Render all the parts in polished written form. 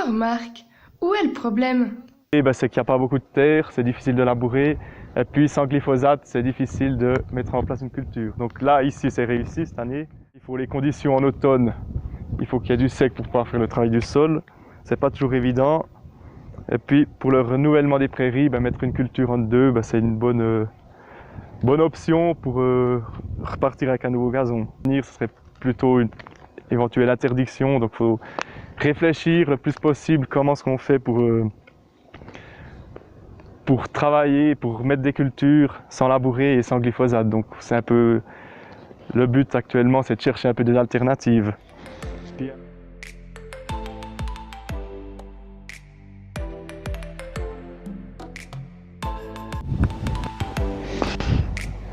Alors Marc, où est le problème? C'est qu'il n'y a pas beaucoup de terre, c'est difficile de labourer. Et puis sans glyphosate, c'est difficile de mettre en place une culture. Donc là, ici, c'est réussi cette année. Il faut les conditions en automne. Il faut qu'il y ait du sec pour pouvoir faire le travail du sol. C'est pas toujours évident. Et puis pour le renouvellement des prairies, mettre une culture en deux, c'est une bonne option pour repartir avec un nouveau gazon. Ce serait plutôt une éventuelle interdiction. Donc il faut réfléchir le plus possible comment est-ce qu'on fait pour travailler, pour mettre des cultures sans labourer et sans glyphosate. Donc c'est un peu le but actuellement, c'est de chercher un peu des alternatives.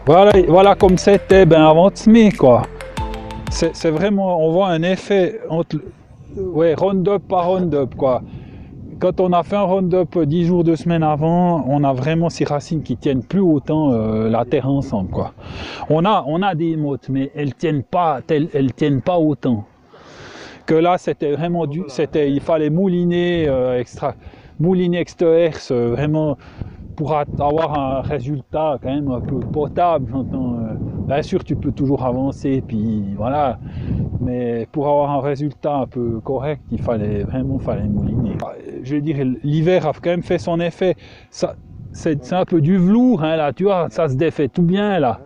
Voilà comme c'était avant de semer, quoi. C'est vraiment, on voit un effet entre Roundup par Roundup, quoi. Quand on a fait un Roundup 10 jours, 2 semaines avant, on a vraiment ces racines qui tiennent plus autant la terre ensemble, quoi. On a des mottes, mais elles tiennent pas autant. Que là, c'était vraiment il fallait mouliner extrahertz, vraiment pour avoir un résultat quand même un peu potable. Bien sûr, tu peux toujours avancer, puis voilà. Mais pour avoir un résultat un peu correct, il fallait mouliner. Je veux dire, l'hiver a quand même fait son effet. C'est un peu du velours, hein, là, tu vois, ça se défait tout bien, là.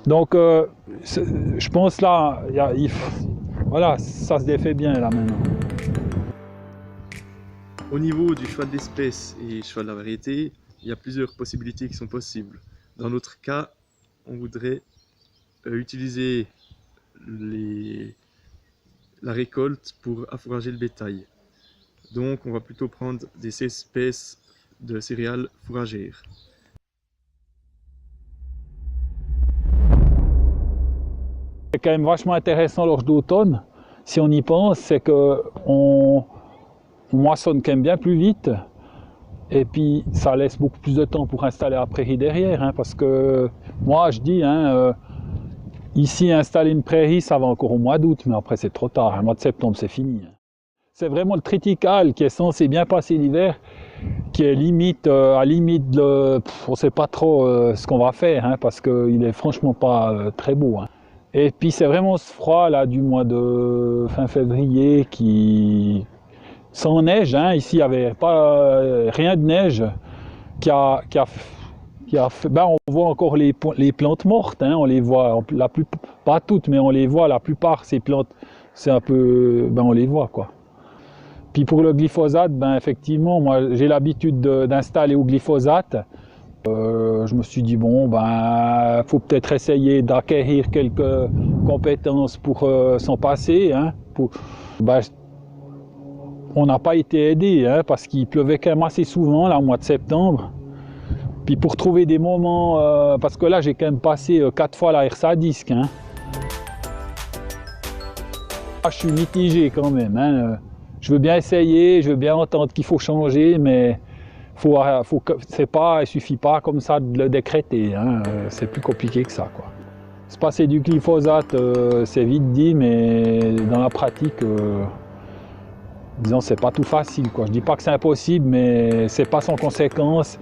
Donc, je pense là, voilà, ça se défait bien, là, maintenant. Au niveau du choix de l'espèce et du choix de la variété, il y a plusieurs possibilités qui sont possibles. Dans notre cas, on voudrait utiliser la récolte pour affourager le bétail. Donc on va plutôt prendre des espèces de céréales fourragères. C'est quand même vachement intéressant l'orge d'automne, si on y pense, c'est qu'on moissonne quand même bien plus vite. Et puis ça laisse beaucoup plus de temps pour installer la prairie derrière, hein, parce que moi je dis, ici installer une prairie ça va encore au mois d'août, mais après c'est trop tard, le mois de septembre c'est fini. C'est vraiment le triticale qui est censé bien passer l'hiver, qui est limite, on ne sait pas trop ce qu'on va faire, hein, parce qu'il est franchement pas très beau. Hein. Et puis c'est vraiment ce froid là du mois de fin février qui... Sans neige, hein, ici il n'y avait pas rien de neige qui a fait. On voit encore les plantes mortes, hein, on les voit, pas toutes, mais on les voit, la plupart ces plantes, c'est un peu. On les voit quoi. Puis pour le glyphosate, effectivement, moi j'ai l'habitude d'installer au glyphosate. Je me suis dit, faut peut-être essayer d'acquérir quelques compétences pour s'en passer. Hein, on n'a pas été aidé, hein, parce qu'il pleuvait quand même assez souvent là, au mois de septembre. Puis pour trouver des moments, parce que là j'ai quand même passé 4 fois la RSA disque. Hein. Je suis mitigé quand même. Hein. Je veux bien essayer, je veux bien entendre qu'il faut changer, mais il suffit pas comme ça de le décréter. Hein. C'est plus compliqué que ça, quoi. Se passer du glyphosate, c'est vite dit, mais dans la pratique. Disons, c'est pas tout facile, quoi. Je dis pas que c'est impossible, mais c'est pas sans conséquence.